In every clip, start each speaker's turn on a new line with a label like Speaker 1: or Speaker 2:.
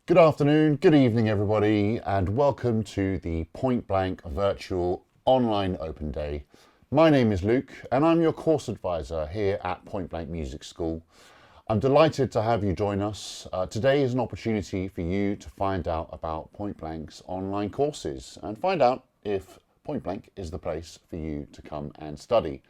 Speaker 1: Good afternoon, good evening everybody, and welcome to the Point Blank Virtual Online Open Day. My name is Luke and I'm your course advisor here at Point Blank Music School. I'm delighted to have you join us. Today is an opportunity for you to find out about Point Blank's online courses and find out if Point Blank is the place for you to come and study.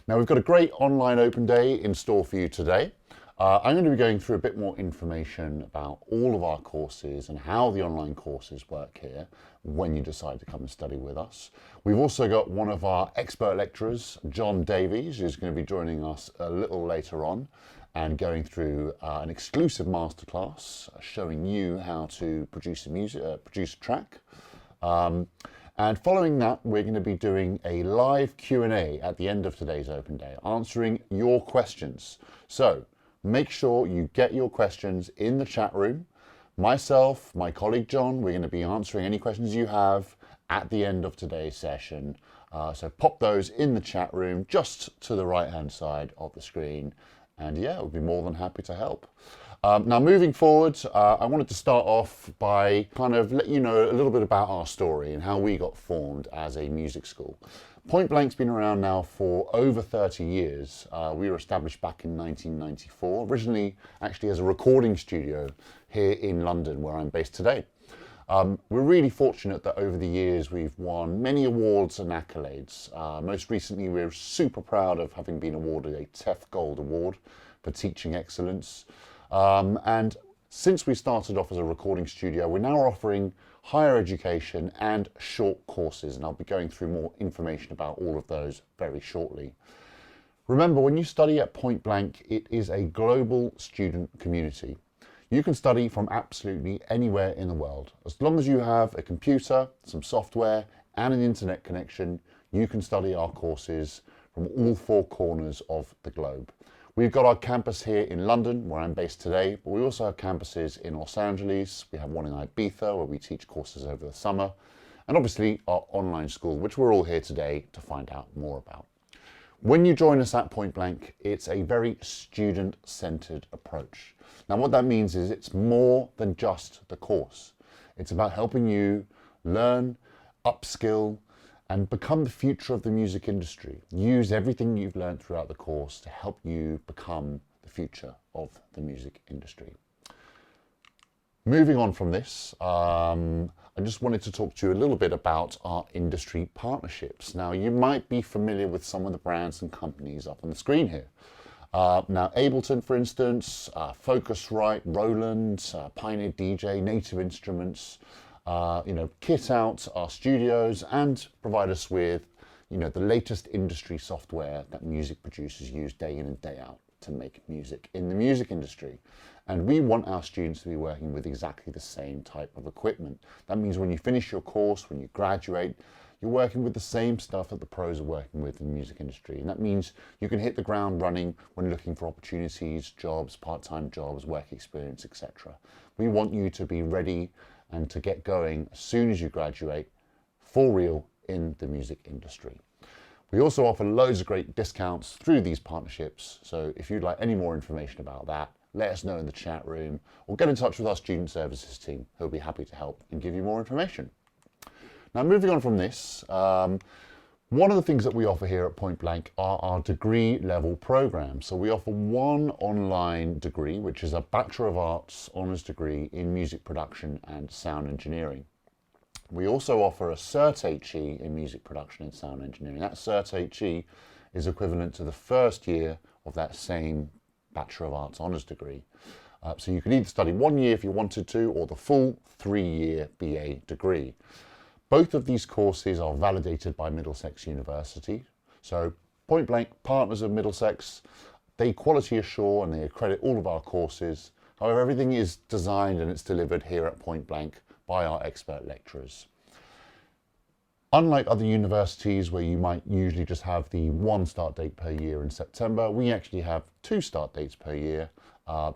Speaker 1: Now we've got a great online open day in store for you today. I'm going to be going through a bit more information about all of our courses and how the online courses work here when you decide to come and study with us. We've also got one of our expert lecturers, John Davies, who's going to be joining us a little later on and going through an exclusive masterclass showing you how to produce a track. And following that, we're going to be doing a live Q&A at the end of today's open day, answering your questions. So make sure you get your questions in the chat room. Myself, my colleague John, we're going to be answering any questions you have at the end of today's session. So pop those in the chat room just to the right-hand side of the screen. And yeah, we'll be more than happy to help. Now moving forward, I wanted to start off by kind of let you know a little bit about our story and how we got formed as a music school. Point Blank's been around now for over 30 years. We were established back in 1994, originally actually as a recording studio here in London, where I'm based today. We're really fortunate that over the years we've won many awards and accolades. Most recently, we're super proud of having been awarded a TEF Gold Award for teaching excellence. And since we started off as a recording studio, we're now offering higher education and short courses, and I'll be going through more information about all of those very shortly. Remember, when you study at Point Blank, it is a global student community. You can study from absolutely anywhere in the world. As long as you have a computer, some software, and an internet connection, you can study our courses from all four corners of the globe. We've got our campus here in London, where I'm based today, but we also have campuses in Los Angeles. We have one in Ibiza, where we teach courses over the summer, and obviously our online school, which we're all here today to find out more about. When you join us at Point Blank, it's a very student-centered approach. Now, what that means is it's more than just the course. It's about helping you learn, upskill, and become the future of the music industry. Use everything you've learned throughout the course to help you become the future of the music industry. Moving on from this, I just wanted to talk to you a little bit about our industry partnerships. Now, you might be familiar with some of the brands and companies up on the screen here. Now, Ableton, for instance, Focusrite, Roland, Pioneer DJ, Native Instruments, kit out our studios and provide us with, the latest industry software that music producers use day in and day out to make music in the music industry. And we want our students to be working with exactly the same type of equipment. That means when you finish your course, when you graduate, you're working with the same stuff that the pros are working with in the music industry. And that means you can hit the ground running when looking for opportunities, jobs, part-time jobs, work experience, etc. We want you to be ready and to get going as soon as you graduate for real in the music industry. We also offer loads of great discounts through these partnerships. So if you'd like any more information about that, let us know in the chat room or get in touch with our student services team, who'll be happy to help and give you more information. Now, moving on from this, one of the things that we offer here at Point Blank are our degree level programs. So we offer one online degree, which is a Bachelor of Arts honours degree in music production and sound engineering. We also offer a Cert HE in music production and sound engineering. That Cert HE is equivalent to the first year of that same Bachelor of Arts honours degree. So you could either study 1 year if you wanted to, or the full 3-year BA degree. Both of these courses are validated by Middlesex University. So Point Blank partners of Middlesex, they quality assure and they accredit all of our courses. However, everything is designed and it's delivered here at Point Blank by our expert lecturers. Unlike other universities where you might usually just have the one start date per year in September, we actually have 2 start dates per year.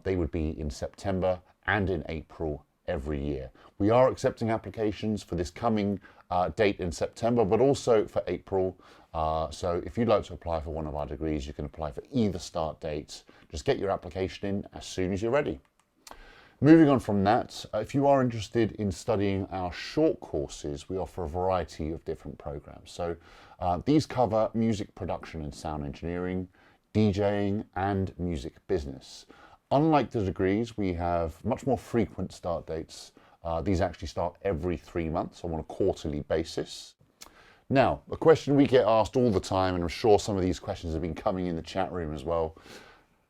Speaker 1: They would be in September and in April every year. We are accepting applications for this coming date in September, but also for April. So if you'd like to apply for one of our degrees, you can apply for either start dates. Just get your application in as soon as you're ready. Moving on from that, if you are interested in studying our short courses, we offer a variety of different programs. So these cover music production and sound engineering, DJing, and music business. Unlike the degrees, we have much more frequent start dates. These actually start every 3 months on a quarterly basis. Now, a question we get asked all the time, and I'm sure some of these questions have been coming in the chat room as well.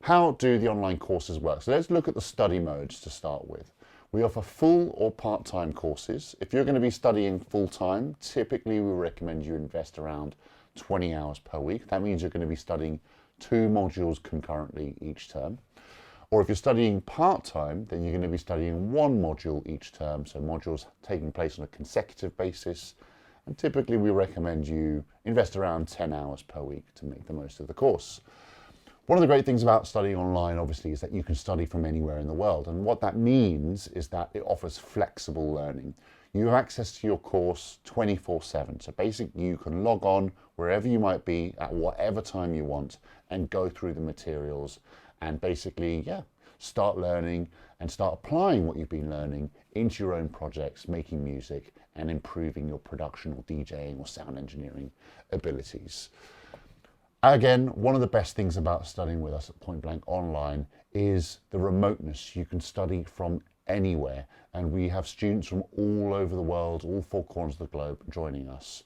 Speaker 1: How do the online courses work? So let's look at the study modes to start with. We offer full or part-time courses. If you're going to be studying full-time, typically we recommend you invest around 20 hours per week. That means you're going to be studying 2 modules concurrently each term. Or if you're studying part-time, then you're going to be studying 1 module each term, so modules taking place on a consecutive basis. And typically we recommend you invest around 10 hours per week to make the most of the course. One of the great things about studying online, obviously, is that you can study from anywhere in the world. And what that means is that it offers flexible learning. You have access to your course 24/7. So basically, you can log on wherever you might be at whatever time you want and go through the materials and basically, start learning and start applying what you've been learning into your own projects, making music and improving your production or DJing or sound engineering abilities. Again, one of the best things about studying with us at Point Blank Online is the remoteness. You can study from anywhere, and we have students from all over the world, all 4 corners of the globe joining us.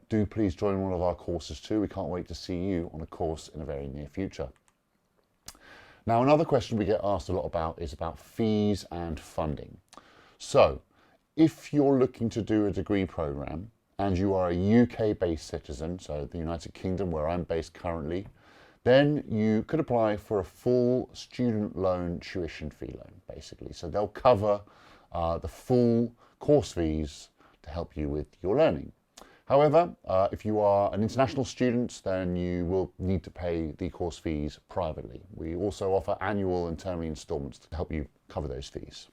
Speaker 1: Do please join one of our courses too. We can't wait to see you on a course in a very near future. Now, another question we get asked a lot about is about fees and funding. So if you're looking to do a degree program, and you are a UK-based citizen, so the United Kingdom, where I'm based currently, then you could apply for a full student loan tuition fee loan, basically. So they'll cover the full course fees to help you with your learning. However, if you are an international student, then you will need to pay the course fees privately. We also offer annual and termly installments to help you cover those fees.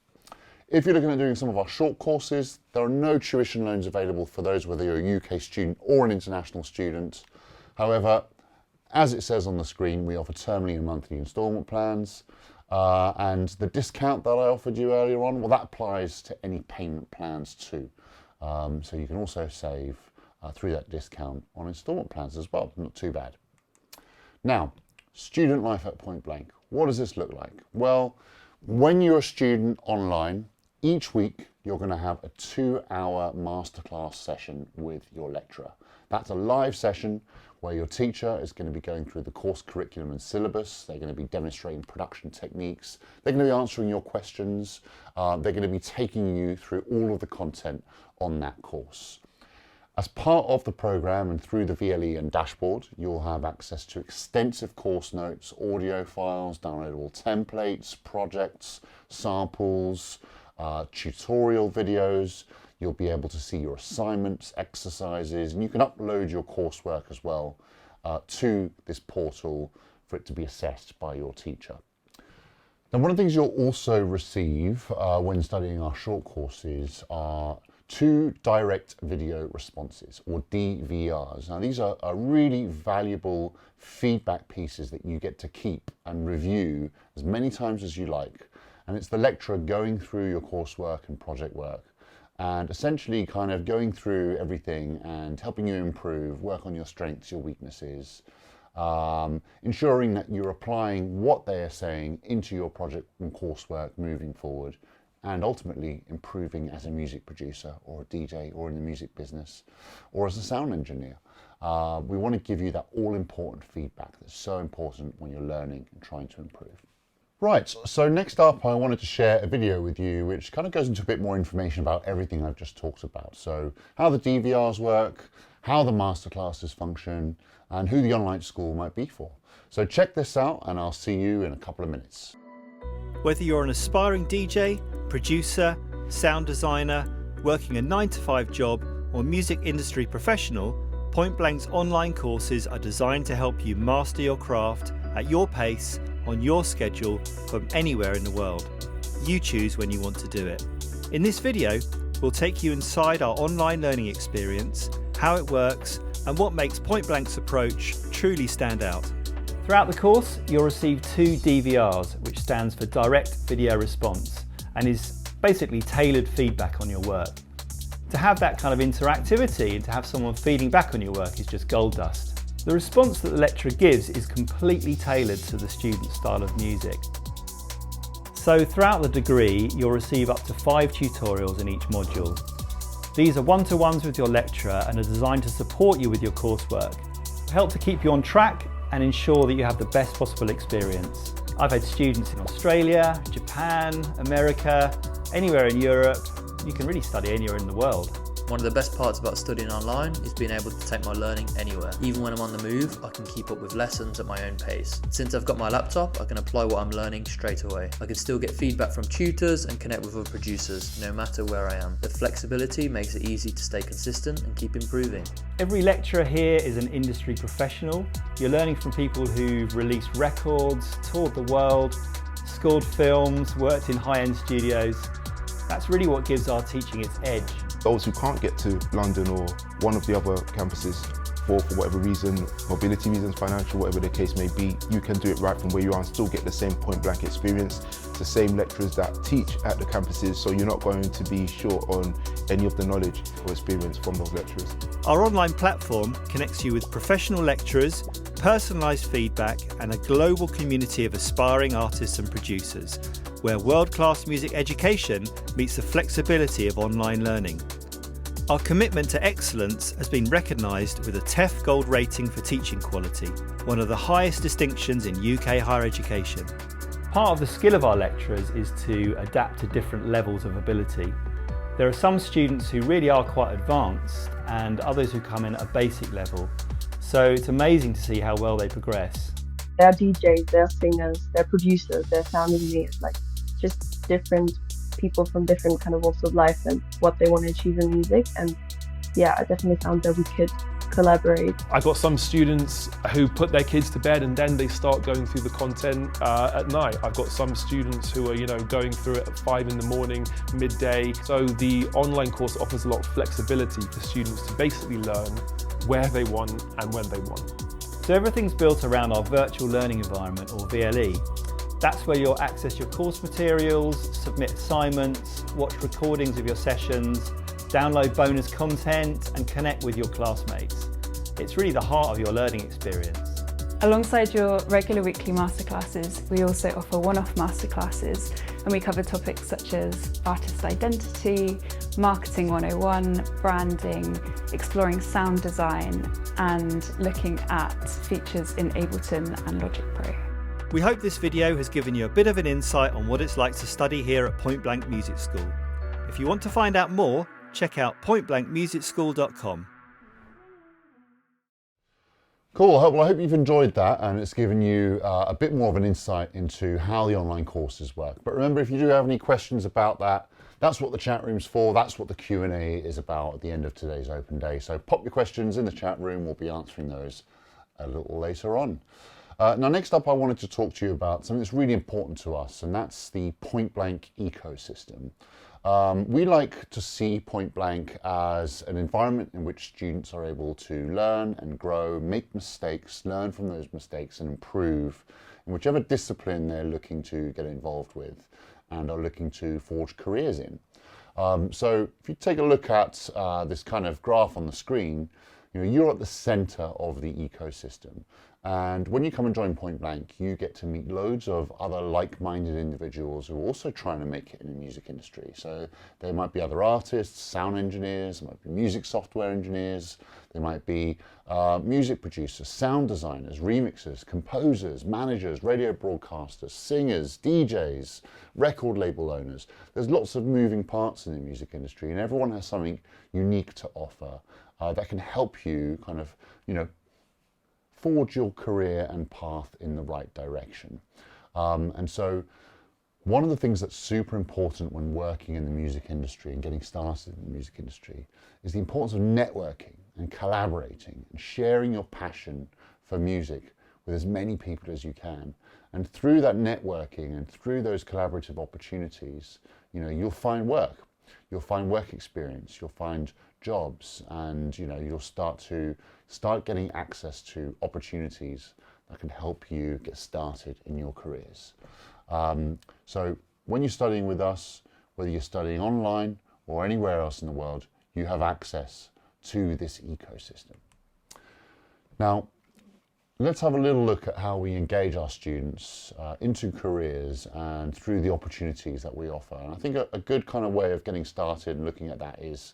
Speaker 1: If you're looking at doing some of our short courses, there are no tuition loans available for those whether you're a UK student or an international student. However, as it says on the screen, we offer termly and monthly instalment plans. And the discount that I offered you earlier on, well, that applies to any payment plans too. So you can also save through that discount on instalment plans as well. Not too bad. Now, student life at Point Blank. What does this look like? Well, when you're a student online, each week you're going to have a 2-hour masterclass session with your lecturer. That's a live session where your teacher is going to be going through the course curriculum and syllabus. They're going to be demonstrating production techniques. They're going to be answering your questions. They're going to be taking you through all of the content on that course. As part of the program and through the VLE and dashboard, you'll have access to extensive course notes, audio files, downloadable templates, projects, samples, tutorial videos. You'll be able to see your assignments, exercises, and you can upload your coursework as well to this portal for it to be assessed by your teacher. Now, one of the things you'll also receive when studying our short courses are 2 direct video responses, or DVRs. Now, these are really valuable feedback pieces that you get to keep and review as many times as you like. And it's the lecturer going through your coursework and project work and essentially kind of going through everything and helping you improve, work on your strengths, your weaknesses, ensuring that you're applying what they are saying into your project and coursework moving forward, and ultimately improving as a music producer or a DJ or in the music business or as a sound engineer. We want to give you that all-important feedback that's so important when you're learning and trying to improve. Right, so next up I wanted to share a video with you which kind of goes into a bit more information about everything I've just talked about. So how the DVRs work, how the masterclasses function, and who the online school might be for. So check this out and I'll see you in a couple of minutes.
Speaker 2: Whether you're an aspiring DJ, producer, sound designer, working a 9-to-5 job, or music industry professional, Point Blank's online courses are designed to help you master your craft at your pace, on your schedule, from anywhere in the world. You choose when you want to do it. In this video, we'll take you inside our online learning experience, how it works, and what makes Point Blank's approach truly stand out. Throughout the course, you'll receive 2 DVRs, which stands for Direct Video Response, and is basically tailored feedback on your work. To have that kind of interactivity and to have someone feeding back on your work is just gold dust. The response that the lecturer gives is completely tailored to the student's style of music. So throughout the degree, you'll receive up to 5 tutorials in each module. These are one-to-ones with your lecturer and are designed to support you with your coursework, help to keep you on track and ensure that you have the best possible experience. I've had students in Australia, Japan, America, anywhere in Europe. You can really study anywhere in the world.
Speaker 3: One of the best parts about studying online is being able to take my learning anywhere. Even when I'm on the move, I can keep up with lessons at my own pace. Since I've got my laptop, I can apply what I'm learning straight away. I can still get feedback from tutors and connect with other producers, no matter where I am. The flexibility makes it easy to stay consistent and keep improving.
Speaker 2: Every lecturer here is an industry professional. You're learning from people who've released records, toured the world, scored films, worked in high-end studios. That's really what gives our teaching its edge.
Speaker 4: Those who can't get to London or one of the other campuses for whatever reason, mobility reasons, financial, whatever the case may be, you can do it right from where you are and still get the same point blank experience. It's the same lecturers that teach at the campuses, so you're not going to be short on any of the knowledge or experience from those lecturers.
Speaker 2: Our online platform connects you with professional lecturers, personalised feedback and a global community of aspiring artists and producers, where world-class music education meets the flexibility of online learning. Our commitment to excellence has been recognised with a TEF Gold rating for teaching quality, one of the highest distinctions in UK higher education. Part of the skill of our lecturers is to adapt to different levels of ability. There are some students who really are quite advanced and others who come in at a basic level. So it's amazing to see how well they progress.
Speaker 5: They're DJs, they're singers, they're producers, they're sound engineers, like just different people from different kind of walks of life and what they want to achieve in music. And yeah, I definitely found that we could collaborate.
Speaker 6: I got some students who put their kids to bed and then they start going through the content at night. I've got some students who are, going through it at 5 in the morning, midday. So the online course offers a lot of flexibility for students to basically learn where they want and when they want.
Speaker 2: So everything's built around our virtual learning environment, or VLE. That's where you'll access your course materials, submit assignments, watch recordings of your sessions, download bonus content and connect with your classmates. It's really the heart of your learning experience.
Speaker 7: Alongside your regular weekly masterclasses, we also offer one-off masterclasses, and we cover topics such as artist identity, marketing 101, branding, exploring sound design, and looking at features in Ableton and Logic Pro.
Speaker 2: We hope this video has given you a bit of an insight on what it's like to study here at Point Blank Music School. If you want to find out more, check out pointblankmusicschool.com.
Speaker 1: Cool. Well, I hope you've enjoyed that and it's given you a bit more of an insight into how the online courses work. But remember, if you do have any questions about that, that's what the chat room's for. That's what the Q&A is about at the end of today's open day. So pop your questions in the chat room. We'll be answering those a little later on. Now, next up, I wanted to talk to you about something that's really important to us, and that's the Point Blank ecosystem. We like to see Point Blank as an environment in which students are able to learn and grow, make mistakes, learn from those mistakes and improve in whichever discipline they're looking to get involved with and are looking to forge careers in. So if you take a look at this kind of graph on the screen, you're at the center of the ecosystem. And when you come and join Point Blank, you get to meet loads of other like-minded individuals who are also trying to make it in the music industry. So they might be other artists, sound engineers, they might be music software engineers, they might be music producers, sound designers, remixers, composers, managers, radio broadcasters, singers, DJs, record label owners. There's lots of moving parts in the music industry and everyone has something unique to offer that can help you kind of, forge your career and path in the right direction. And so one of the things that's super important when working in the music industry and getting started in the music industry is the importance of networking and collaborating and sharing your passion for music with as many people as you can. And through that networking and through those collaborative opportunities, you'll find work. You'll find work experience, you'll find jobs, and you'll start getting access to opportunities that can help you get started in your careers. So when you're studying with us, whether you're studying online or anywhere else in the world, you have access to this ecosystem. Now, let's have a little look at how we engage our students into careers and through the opportunities that we offer. And I think a good kind of way of getting started and looking at that is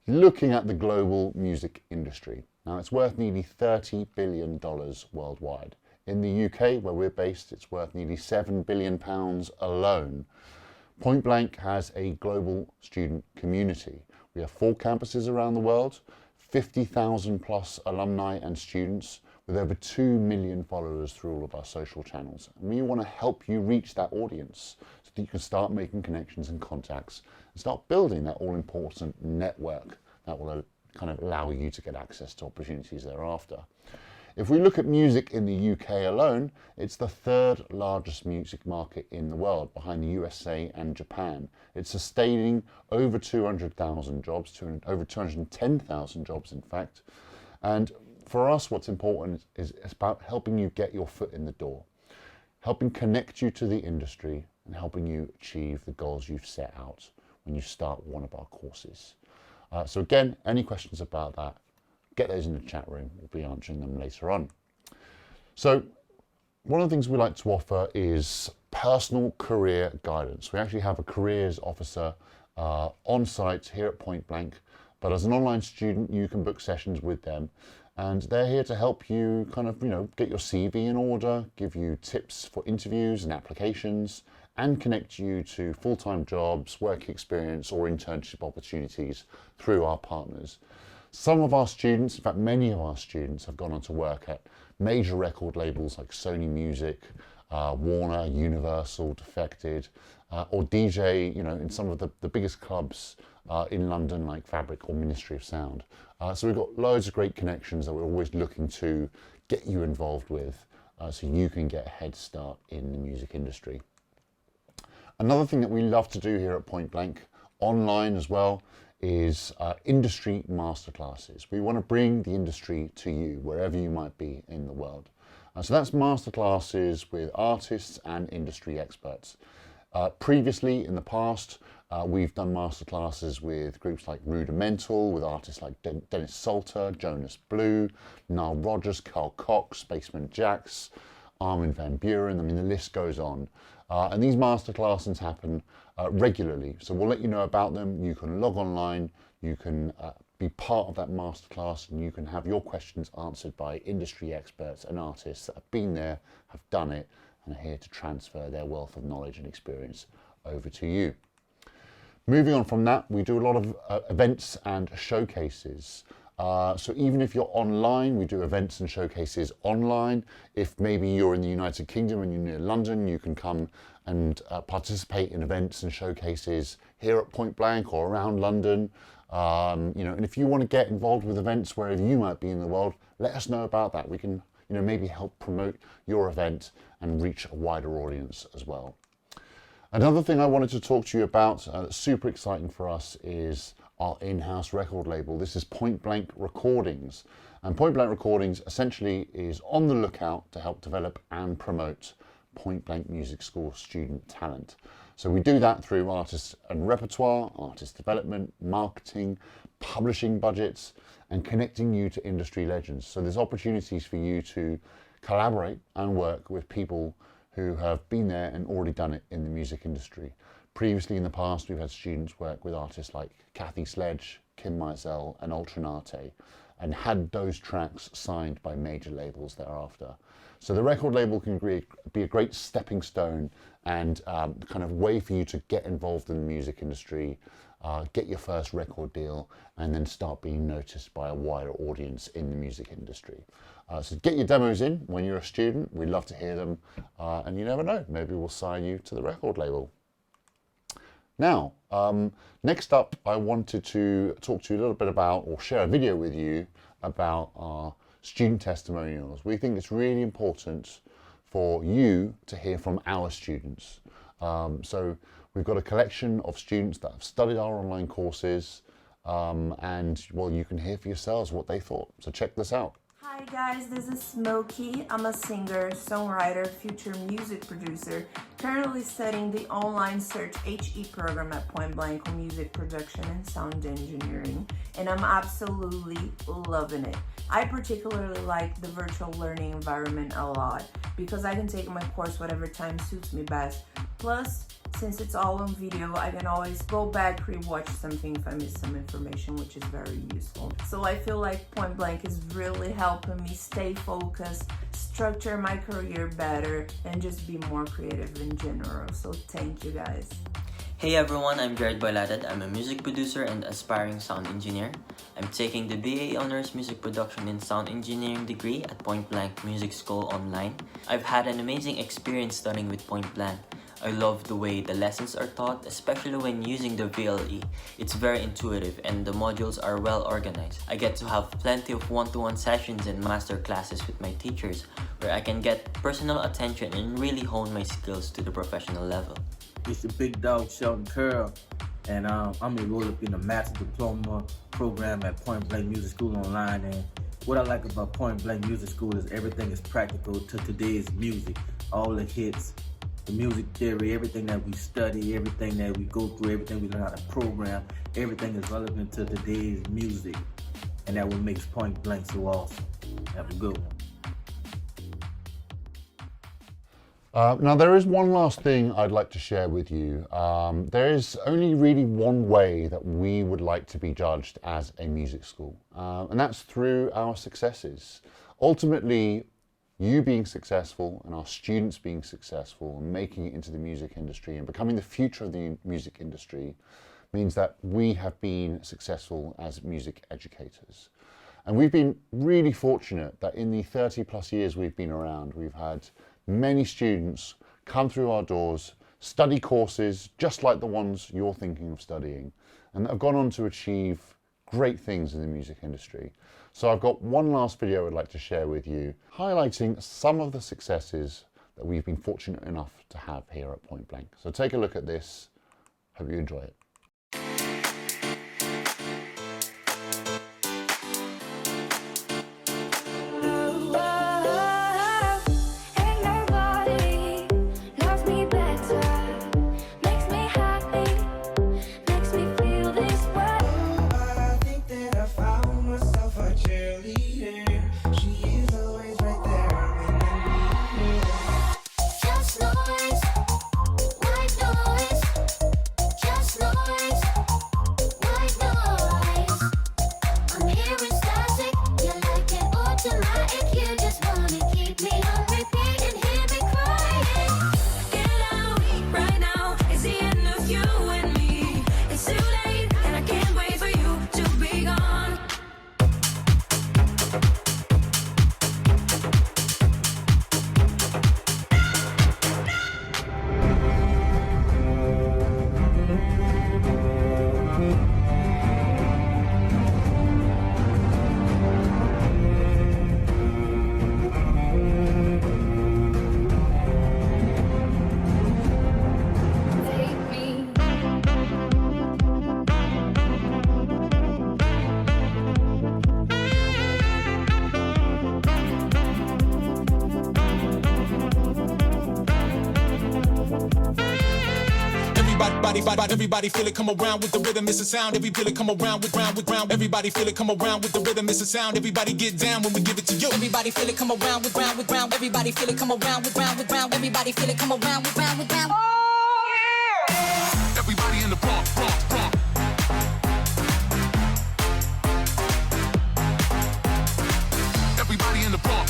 Speaker 1: looking at the global music industry. Now, it's worth nearly $30 billion worldwide. In the UK, where we're based, it's worth nearly £7 billion alone. Point Blank has a global student community. We have 4 campuses around the world, 50,000 plus alumni and students, with over 2 million followers through all of our social channels. And we want to help you reach that audience so that you can start making connections and contacts and start building that all-important network that will kind of allow you to get access to opportunities thereafter. If we look at music in the UK alone, it's the 3rd largest music market in the world, behind the USA and Japan. It's sustaining over 200,000 jobs, over 210,000 jobs in fact. And for us, what's important is it's about helping you get your foot in the door, helping connect you to the industry and helping you achieve the goals you've set out when you start one of our courses. So again, any questions about that, get those in the chat room. We'll be answering them later on. So one of the things we like to offer is personal career guidance. We actually have a careers officer on site here at Point Blank, but as an online student, you can book sessions with them. And they're here to help you kind of, get your CV in order, give you tips for interviews and applications, and connect you to full-time jobs, work experience, or internship opportunities through our partners. Some of our students, in fact, many of our students have gone on to work at major record labels like Sony Music, Warner, Universal, Defected, or DJ, in some of the biggest clubs in London like Fabric or Ministry of Sound. So we've got loads of great connections that we're always looking to get you involved with so you can get a head start in the music industry. Another thing that we love to do here at Point Blank, online as well, is industry masterclasses. We want to bring the industry to you wherever you might be in the world. So that's masterclasses with artists and industry experts. Previously, in the past, we've done masterclasses with groups like Rudimental, with artists like Dennis Salter, Jonas Blue, Nile Rodgers, Carl Cox, Basement Jaxx, Armin van Buuren. I mean, the list goes on. And these masterclasses happen regularly. So we'll let you know about them. You can log online, you can be part of that masterclass, and you can have your questions answered by industry experts and artists that have been there, have done it, and are here to transfer their wealth of knowledge and experience over to you. Moving on from that, we do a lot of events and showcases. So even if you're online, we do events and showcases online. If maybe you're in the United Kingdom and you're near London, you can come and participate in events and showcases here at Point Blank or around London. And if you want to get involved with events wherever you might be in the world, let us know about that. We can, maybe help promote your event and reach a wider audience as well. Another thing I wanted to talk to you about that's super exciting for us is our in-house record label. This is Point Blank Recordings. And Point Blank Recordings essentially is on the lookout to help develop and promote Point Blank Music School student talent. So we do that through artists and repertoire, artist development, marketing, publishing budgets, and connecting you to industry legends. So there's opportunities for you to collaborate and work with people who have been there and already done it in the music industry. Previously in the past, we've had students work with artists like Kathy Sledge, Kim Mizell, and Ultranate, and had those tracks signed by major labels thereafter. So the record label can be a great stepping stone and kind of way for you to get involved in the music industry, get your first record deal, and then start being noticed by a wider audience in the music industry. So get your demos in when you're a student. We'd love to hear them. And you never know, maybe we'll sign you to the record label. Now, next up, I wanted to talk to you a little bit about, or share a video with you about our student testimonials. We think it's really important for you to hear from our students. So we've got a collection of students that have studied our online courses, and well, you can hear for yourselves what they thought. So check this out.
Speaker 8: Hi guys, this is Smokey. I'm a singer, songwriter, future music producer, currently studying the online Search HE program at Point Blank on music production and sound engineering, and I'm absolutely loving it. I particularly like the virtual learning environment a lot because I can take my course whatever time suits me best. Plus, since it's all on video, I can always go back, re-watch something if I miss some information, which is very useful. So I feel like Point Blank is really helping me stay focused, structure my career better, and just be more creative in general. So thank you guys.
Speaker 9: Hey everyone, I'm Jared Boylatad. I'm a music producer and aspiring sound engineer. I'm taking the BA Honors Music Production and Sound Engineering degree at Point Blank Music School online. I've had an amazing experience studying with Point Blank. I love the way the lessons are taught, especially when using the VLE. It's very intuitive and the modules are well organized. I get to have plenty of one-to-one sessions and master classes with my teachers where I can get personal attention and really hone my skills to the professional level.
Speaker 10: It's your big dog Sheldon Curl, and I'm enrolled up in the Master Diploma program at Point Blank Music School online. And what I like about Point Blank Music School is everything is practical to today's music. All the hits, the music theory, everything that we study, everything that we go through, everything we learn how to program, everything is relevant to today's music. And that what makes Point Blank so awesome. Have a good one.
Speaker 1: Now there is one last thing I'd like to share with you. There is only really one way that we would like to be judged as a music school, and that's through our successes. Ultimately, you being successful and our students being successful and making it into the music industry and becoming the future of the music industry means that we have been successful as music educators. And we've been really fortunate that in the 30 plus years we've been around, we've had many students come through our doors, study courses just like the ones you're thinking of studying, and have gone on to achieve great things in the music industry. So I've got one last video I'd like to share with you, highlighting some of the successes that we've been fortunate enough to have here at Point Blank. So take a look at this. Hope you enjoy it.
Speaker 11: Everybody feel it, come around with the rhythm, it's a sound. Every feel it, come around with round. Everybody feel it, come around with the rhythm, it's a sound. Everybody get down when we give it to you.
Speaker 12: Everybody feel it, come around with round. Everybody feel it, come around with round. Everybody feel it, come around with round.
Speaker 11: Oh yeah! Everybody in the pump. Everybody in the pump.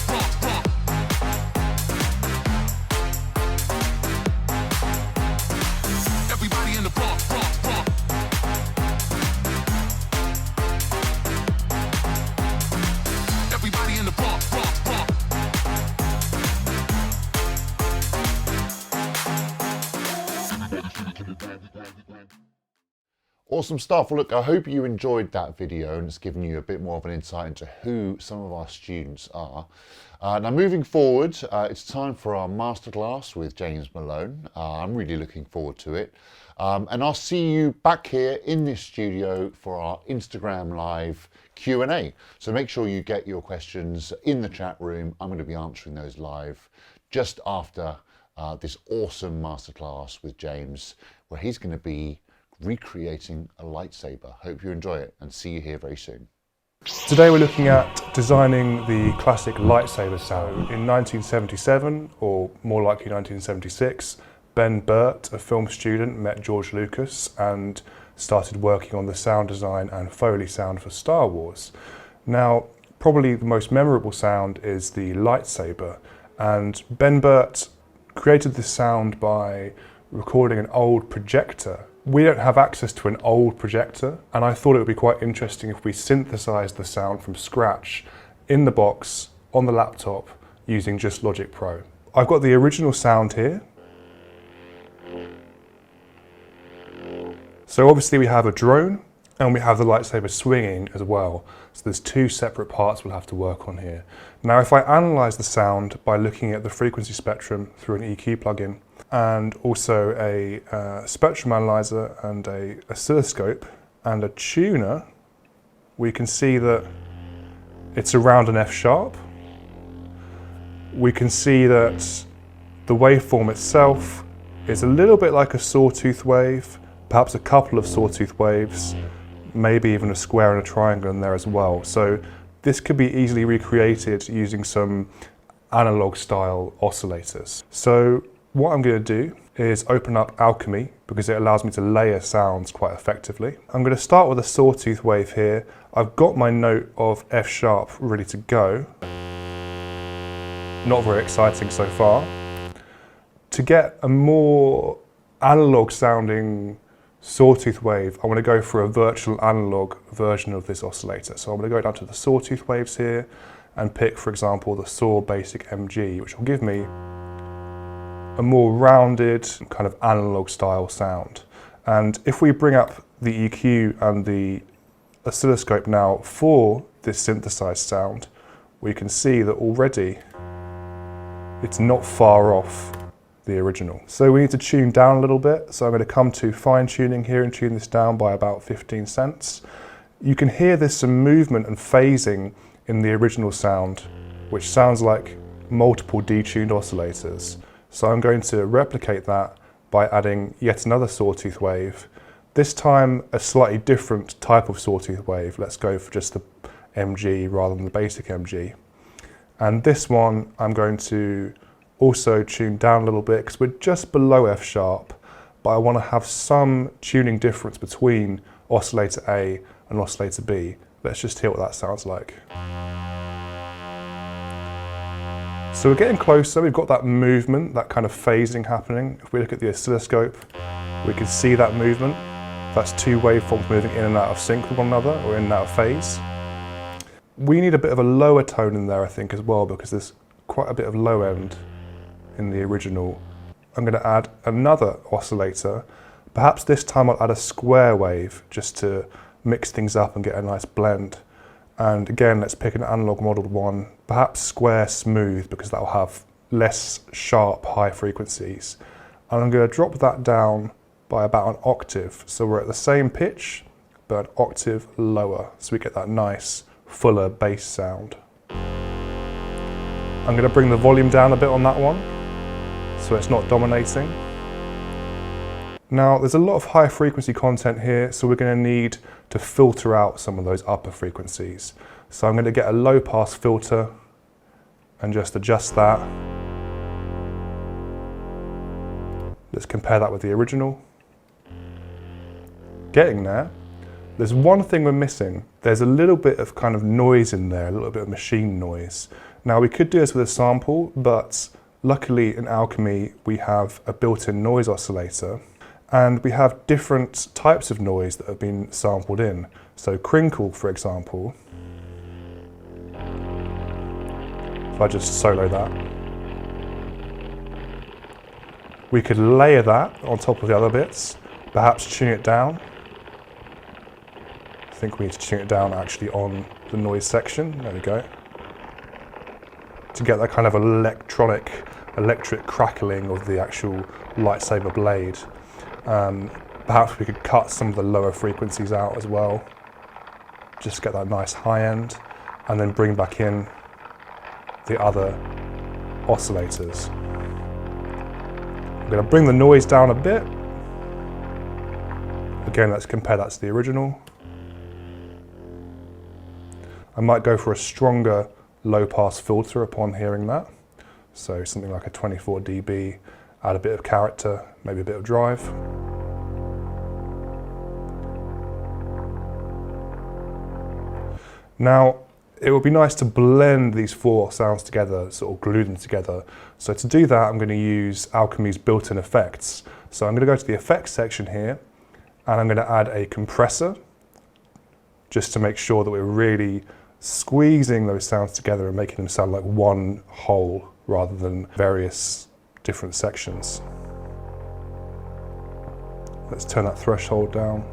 Speaker 11: Everybody in the pump. Everybody in the pump.
Speaker 1: Awesome stuff. Well, look, I hope you enjoyed that video and it's given you a bit more of an insight into who some of our students are. Now moving forward, it's time for our masterclass with James Malone. I'm really looking forward to it. And I'll see you back here in this studio for our Instagram Live Q&A. So make sure you get your questions in the chat room. I'm going to be answering those live just after this awesome masterclass with James, where he's going to be recreating a lightsaber. Hope you enjoy it and see you here very soon.
Speaker 6: Today we're looking at designing the classic lightsaber sound. In 1977, or more likely 1976, Ben Burt, a film student, met George Lucas and started working on the sound design and Foley sound for Star Wars. Now, probably the most memorable sound is the lightsaber, and Ben Burt created this sound by recording an old projector. We don't have access to an old projector, and I thought it would be quite interesting if we synthesized the sound from scratch in the box on the laptop using just Logic Pro. I've got the original sound here. So obviously we have a drone and we have the lightsaber swinging as well. So there's two separate parts we'll have to work on here. Now if I analyze the sound by looking at the frequency spectrum through an EQ plugin, and also a spectrum analyzer and a oscilloscope and a tuner, we can see that it's around an F sharp. We can see that the waveform itself is a little bit like a sawtooth wave, perhaps a couple of sawtooth waves, maybe even a square and a triangle in there as well. So this could be easily recreated using some analog style oscillators. So what I'm going to do is open up Alchemy because it allows me to layer sounds quite effectively. I'm going to start with a sawtooth wave here. I've got my note of F sharp ready to go. Not very exciting so far. To get a more analog sounding sawtooth wave, I want to go for a virtual analog version of this oscillator. So I'm going to go down to the sawtooth waves here and pick, for example, the Saw Basic MG, which will give me a more rounded kind of analog style sound. And if we bring up the EQ and the oscilloscope now for this synthesized sound, we can see that already it's not far off the original. So we need to tune down a little bit. So I'm going to come to fine tuning here and tune this down by about 15 cents. You can hear there's some movement and phasing in the original sound, which sounds like multiple detuned oscillators. So I'm going to replicate that by adding yet another sawtooth wave. This time a slightly different type of sawtooth wave. Let's go for just the MG rather than the basic MG. And this one I'm going to also tune down a little bit because we're just below F sharp, but I want to have some tuning difference between oscillator A and oscillator B. Let's just hear what that sounds like. So we're getting closer, we've got that movement, that kind of phasing happening. If we look at the oscilloscope, we can see that movement. That's two waveforms moving in and out of sync with one another, or in and out of phase. We need a bit of a lower tone in there, I think, as well, because there's quite a bit of low end in the original. I'm going to add another oscillator. Perhaps this time I'll add a square wave, just to mix things up and get a nice blend. And again, let's pick an analog modeled one, perhaps square smooth, because that will have less sharp high frequencies. And I'm going to drop that down by about an octave. So we're at the same pitch, but an octave lower. So we get that nice, fuller bass sound. I'm going to bring the volume down a bit on that one, so it's not dominating. Now, there's a lot of high frequency content here, so we're going to need to filter out some of those upper frequencies. So I'm going to get a low pass filter and just adjust that. Let's compare that with the original. Getting there. There's one thing we're missing. There's a little bit of kind of noise in there, a little bit of machine noise. Now we could do this with a sample, but luckily in Alchemy we have a built-in noise oscillator, and we have different types of noise that have been sampled in. So crinkle, for example, if I just solo that, we could layer that on top of the other bits, perhaps tune it down.
Speaker 13: think we need to tune it down actually on the noise section. There we go. To get that kind of electric crackling of the actual lightsaber blade. Perhaps we could cut some of the lower frequencies out as well. Just get that nice high end, and then bring back in the other oscillators. I'm going to bring the noise down a bit. Again, let's compare that to the original. I might go for a stronger low pass filter upon hearing that. So something like a 24 dB, add a bit of character, maybe a bit of drive. Now, it would be nice to blend these four sounds together, sort of glue them together. So to do that, I'm going to use Alchemy's built-in effects. So I'm going to go to the effects section here, and I'm going to add a compressor, just to make sure that we're really squeezing those sounds together and making them sound like one whole, rather than various different sections. Let's turn that threshold down.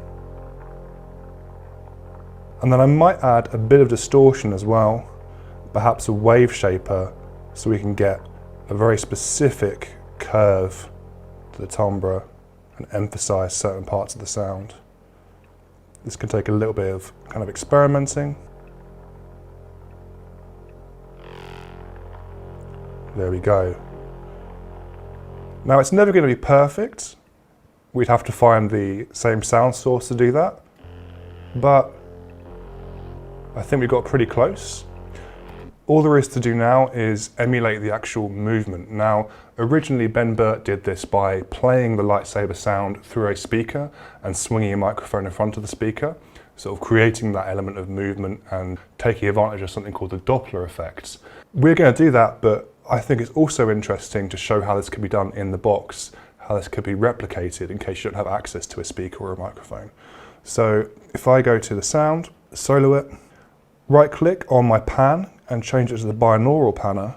Speaker 13: And then I might add a bit of distortion as well, perhaps a wave shaper, so we can get a very specific curve to the timbre and emphasize certain parts of the sound. This can take a little bit of kind of experimenting. There we go. Now, it's never going to be perfect. We'd have to find the same sound source to do that, but I think we got pretty close. All there is to do now is emulate the actual movement. Now, originally Ben Burt did this by playing the lightsaber sound through a speaker and swinging a microphone in front of the speaker, sort of creating that element of movement and taking advantage of something called the Doppler effect. We're going to do that, but I think it's also interesting to show how this can be done in the box, how this could be replicated in case you don't have access to a speaker or a microphone. So if I go to the sound, solo it, right click on my pan and change it to the binaural panner,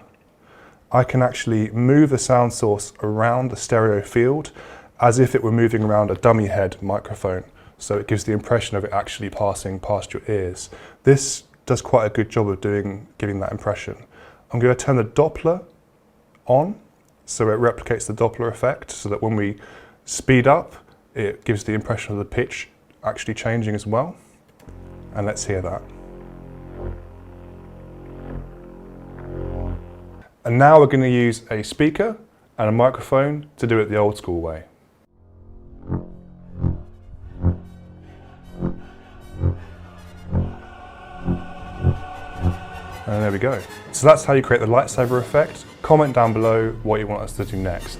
Speaker 13: I can actually move the sound source around the stereo field as if it were moving around a dummy head microphone. So it gives the impression of it actually passing past your ears. This does quite a good job of giving that impression. I'm going to turn the Doppler on, so it replicates the Doppler effect, so that when we speed up, it gives the impression of the pitch actually changing as well. And let's hear that. And now we're going to use a speaker and a microphone to do it the old school way. And there we go. So that's how you create the lightsaber effect. Comment down below what you want us to do next.